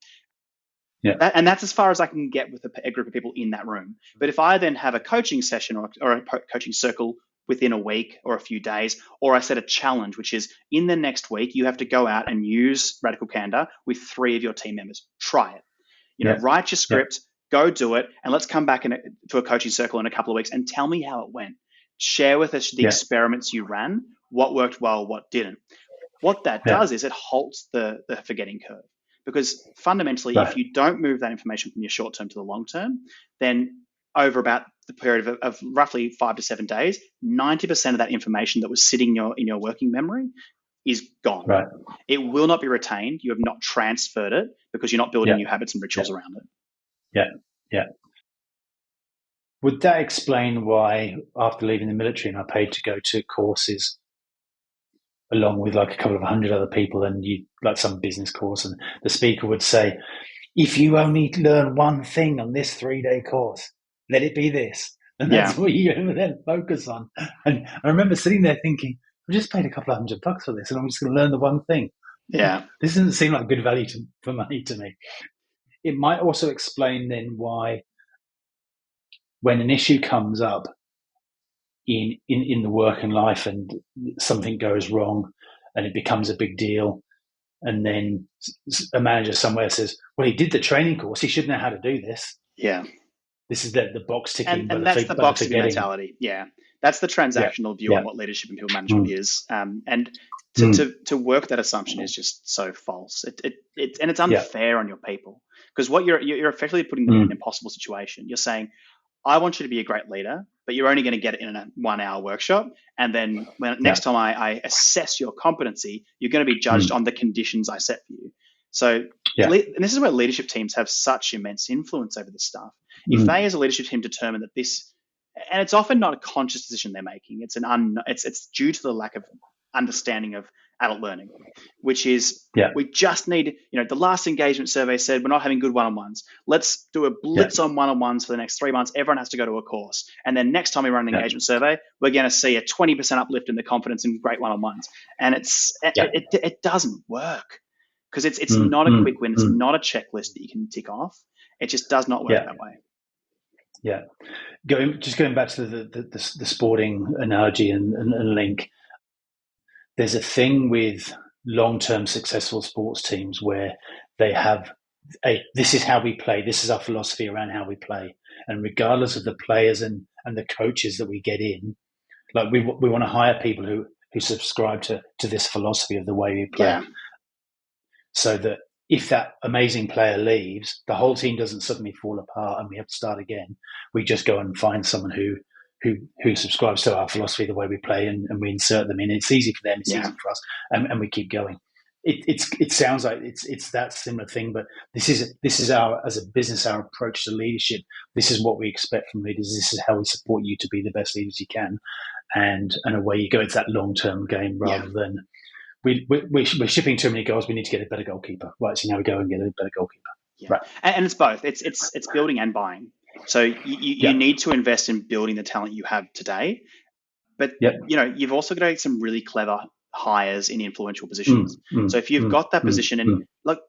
And that's as far as I can get with a group of people in that room. But if I then have a coaching session or a coaching circle within a week or a few days, or I set a challenge, which is in the next week, you have to go out and use Radical Candor with 3 of your team members. Try it. Write your script, go do it, and let's come back to a coaching circle in a couple of weeks and tell me how it went. Share with us the experiments you ran, what worked well, what didn't. What that does is it halts the forgetting curve. Because fundamentally, if you don't move that information from your short term to the long term, then over about the period of roughly 5 to 7 days, 90% of that information that was sitting in your working memory is gone. Right. It will not be retained. You have not transferred it because you're not building new habits and rituals around it. Yeah. Would that explain why, after leaving the military and I paid to go to courses along with like a couple of 100 other people, and you like some business course, and the speaker would say, if you only learn one thing on this 3-day course, let it be this. And that's what you then focus on. And I remember sitting there thinking, I just paid a couple of $100 for this and I'm just going to learn the one thing. Yeah. This doesn't seem like good value for money to me. It might also explain then why when an issue comes up in the work and life and something goes wrong and it becomes a big deal, and then a manager somewhere says, well, he did the training course, he should know how to do this. Yeah. This is the box ticking. And that's the box ticking mentality. Yeah. That's the transactional view on what leadership and people management is. And to work that assumption is just so false. It's unfair on your people, because what you're effectively putting them in an impossible situation. You're saying, I want you to be a great leader, but you're only going to get it in a 1-hour workshop. And then next time I assess your competency, you're going to be judged on the conditions I set for you. So, and this is where leadership teams have such immense influence over this stuff. If they, as a leadership team, determine that this, and it's often not a conscious decision they're making, it's due to the lack of understanding of adult learning, which is we just need, the last engagement survey said we're not having good one-on-ones. Let's do a blitz on one-on-ones for the next 3 months. Everyone has to go to a course. And then next time we run an engagement survey, we're going to see a 20% uplift in the confidence in great one-on-ones. And it doesn't work, because it's not a quick win. It's not a checklist that you can tick off. It just does not work that way. Yeah. Going back to the sporting analogy and link, there's a thing with long-term successful sports teams where they have this is how we play, this is our philosophy around how we play. And regardless of the players and the coaches that we get in, like we want to hire people who subscribe to this philosophy of the way we play. Yeah. So that if that amazing player leaves, the whole team doesn't suddenly fall apart and we have to start again. We just go and find someone who subscribes to our philosophy, the way we play, and we insert them in. It's easy for them, it's easy for us, and we keep going. It sounds like it's that similar thing, but this is our, as a business, our approach to leadership. This is what we expect from leaders. This is how we support you to be the best leaders you can, and away you go. It's that long-term game rather than we're shipping too many goals. We need to get a better goalkeeper. Right, so now we go and get a better goalkeeper. Yeah. Right, and it's both. It's building and buying. So you need to invest in building the talent you have today, but you've also got to get some really clever hires in influential positions. So if you've got that position, and look,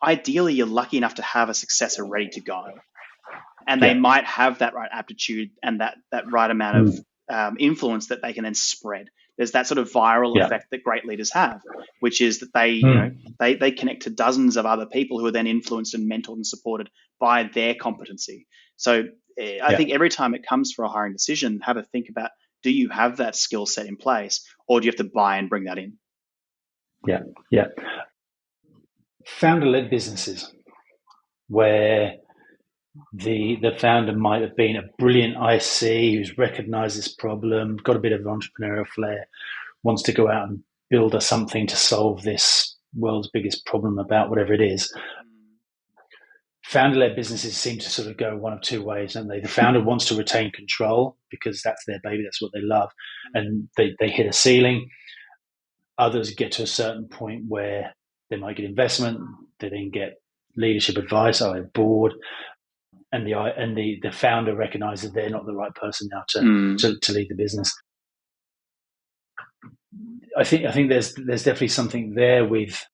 ideally you're lucky enough to have a successor ready to go, and they might have that right aptitude and that right amount of influence that they can then spread. There's that sort of viral effect that great leaders have, which is that they connect to dozens of other people who are then influenced and mentored and supported by their competency. So I think every time it comes for a hiring decision, have a think about, do you have that skill set in place, or do you have to buy and bring that in? Yeah. Founder-led businesses where the founder might have been a brilliant IC who's recognized this problem, got a bit of entrepreneurial flair, wants to go out and build something to solve this world's biggest problem about whatever it is. Founder-led businesses seem to sort of go one of two ways, don't they? The founder wants to retain control because that's their baby, that's what they love, and they hit a ceiling. Others get to a certain point where they might get investment, they then get leadership advice, or they're bored, and the founder recognizes they're not the right person now to lead the business. I think there's definitely something there with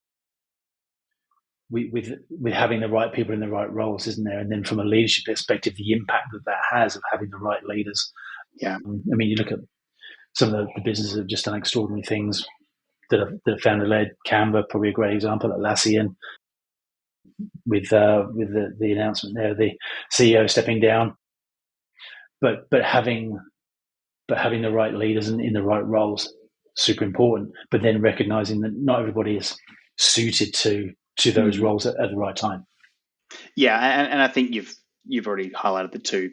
having the right people in the right roles, isn't there? And then from a leadership perspective, the impact that has of having the right leaders. Yeah. I mean, you look at some of the businesses have just done extraordinary things that are founder-led. Canva, probably a great example, Atlassian, with the announcement there, the CEO stepping down. But having the right leaders in the right roles, super important. But then recognizing that not everybody is suited to those roles at the right time. Yeah, and I think you've already highlighted the two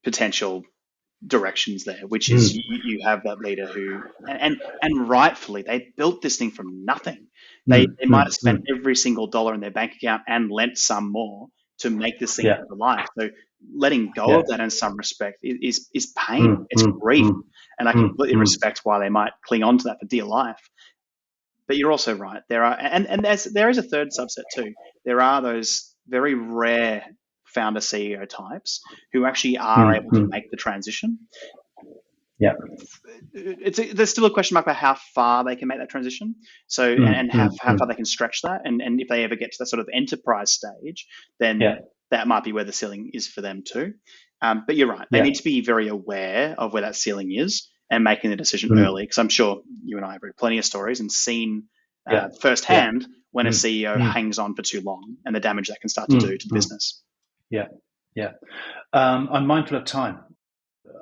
potential directions there, which is you have that leader who, and rightfully, they built this thing from nothing. They might have spent every single dollar in their bank account and lent some more to make this thing come to life. So letting go of that in some respect is pain. It's grief. And I completely respect why they might cling on to that for dear life. But you're also right. There are, and there is a third subset too. There are those very rare founder CEO types who actually are able to make the transition. Yeah, there's still a question mark about how far they can make that transition. So and how far they can stretch that, and if they ever get to that sort of enterprise stage, then that might be where the ceiling is for them too. But you're right. They need to be very aware of where that ceiling is and making the decision early, because I'm sure you and I have read plenty of stories and seen firsthand when a CEO hangs on for too long and the damage that can start to do to the business. Yeah. I'm mindful of time,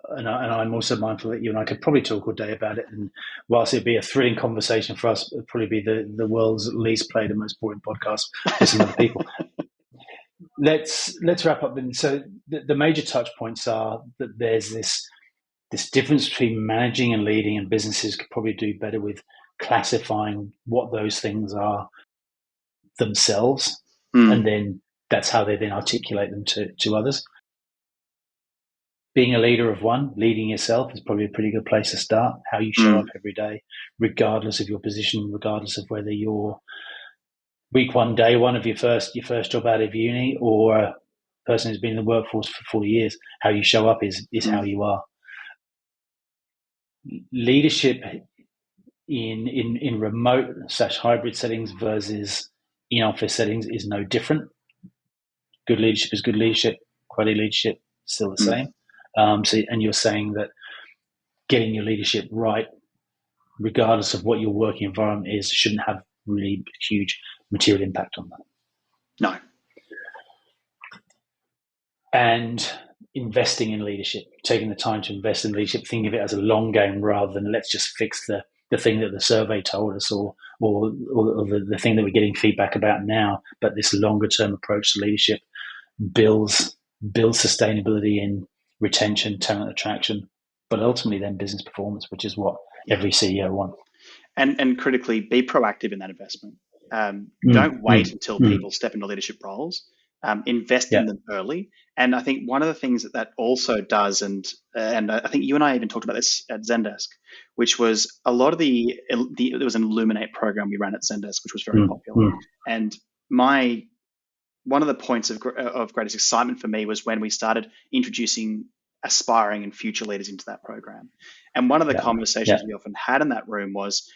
and I'm also mindful that you and I could probably talk all day about it. And whilst it'd be a thrilling conversation for us, it'd probably be the world's least played and most boring podcast for some other people. Let's wrap up then. So the major touch points are that there's this difference between managing and leading, and businesses could probably do better with classifying what those things are themselves, and then that's how they then articulate them to others. Being a leader of one, leading yourself, is probably a pretty good place to start. How you show up every day, regardless of your position, regardless of whether you're week one, day one of your first job out of uni, or a person who's been in the workforce for 40 years. How you show up is how you are. Leadership in remote / hybrid settings versus in-office settings is no different. Good leadership is good leadership. Quality leadership is still the same. And you're saying that getting your leadership right, regardless of what your working environment is, shouldn't have really huge material impact on that. No. And investing in leadership, taking the time to invest in leadership, think of it as a long game rather than let's just fix the thing that the survey told us or the thing that we're getting feedback about now. But this longer term approach to leadership builds sustainability in retention, talent attraction, but ultimately then business performance, which is what every CEO wants. And critically, be proactive in that investment. Don't wait until people step into leadership roles. Invest in them early. And I think one of the things that also does, and I think you and I even talked about this at Zendesk, which was a lot of there was an Illuminate program we ran at Zendesk, which was very popular. And one of the points of greatest excitement for me was when we started introducing aspiring and future leaders into that program. And one of the conversations we often had in that room was,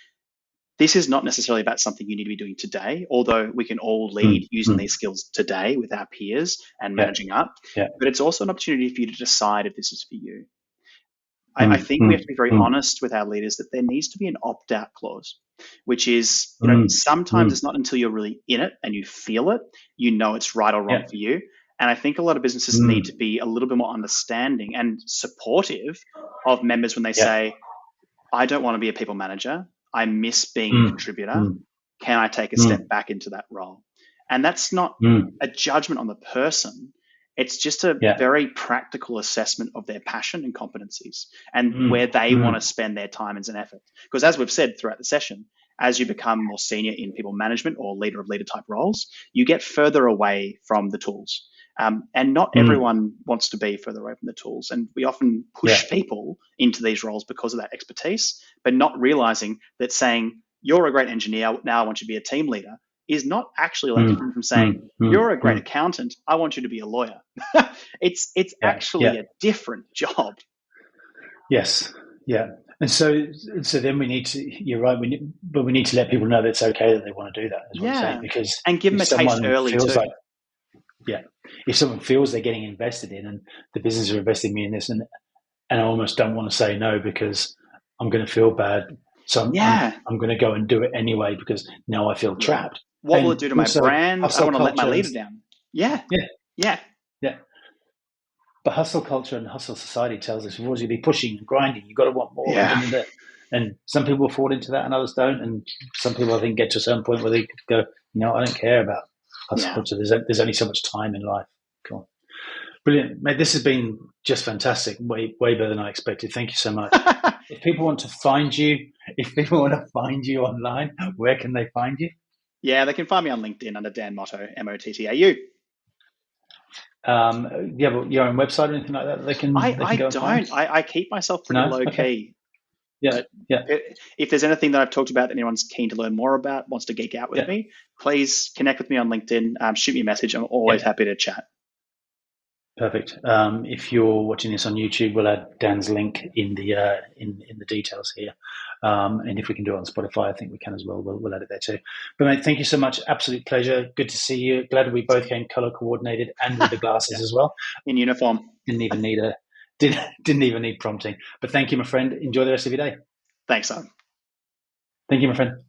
this is not necessarily about something you need to be doing today, although we can all lead using these skills today with our peers and managing up. But it's also an opportunity for you to decide if this is for you. I think we have to be very honest with our leaders that there needs to be an opt-out clause, which is, sometimes it's not until you're really in it and you feel it, it's right or wrong for you. And I think a lot of businesses need to be a little bit more understanding and supportive of members when they say, I don't want to be a people manager. I miss being a contributor. Can I take a step back into that role? And that's not a judgment on the person. It's just a very practical assessment of their passion and competencies and where they want to spend their time and effort. Because as we've said throughout the session, as you become more senior in people management or leader of leader type roles, you get further away from the tools. And not everyone wants to be further away from the tools. And we often push people into these roles because of that expertise, but not realizing that saying, you're a great engineer, now I want you to be a team leader, is not actually that different from saying, you're a great accountant, I want you to be a lawyer. It's actually a different job. Yes. Yeah. And so then we need to, you're right, we need to let people know that it's okay that they want to do that. Is what I'm saying, because and give them a taste early too. If someone feels they're getting invested in and the business are investing me in this, and I almost don't want to say no because I'm going to feel bad. So I'm going to go and do it anyway because now I feel trapped. What will it do to my brand? I don't want to let my leader down. Yeah. But hustle culture and hustle society tells us we've always got to be pushing and grinding. You've got to want more. And some people fall into that and others don't. And some people, I think, get to a certain point where they go, I don't care about hustle culture. There's only so much time in life. Cool. Brilliant. Mate, this has been just fantastic. Way better than I expected. Thank you so much. If people want to find you online, where can they find you? Yeah, they can find me on LinkedIn under Dan Mottau, Mottau. You have your own website or anything like that? I don't. I keep myself pretty low key. Yeah. If there's anything that I've talked about that anyone's keen to learn more about, wants to geek out with me, please connect with me on LinkedIn. Shoot me a message. I'm always happy to chat. Perfect. If you're watching this on YouTube, we'll add Dan's link in the details here. And if we can do it on Spotify, I think we can as well. We'll add it there too. But mate, thank you so much. Absolute pleasure. Good to see you. Glad we both came color coordinated and with the glasses as well. In uniform. Didn't even need prompting. But thank you, my friend. Enjoy the rest of your day. Thanks, son. Thank you, my friend.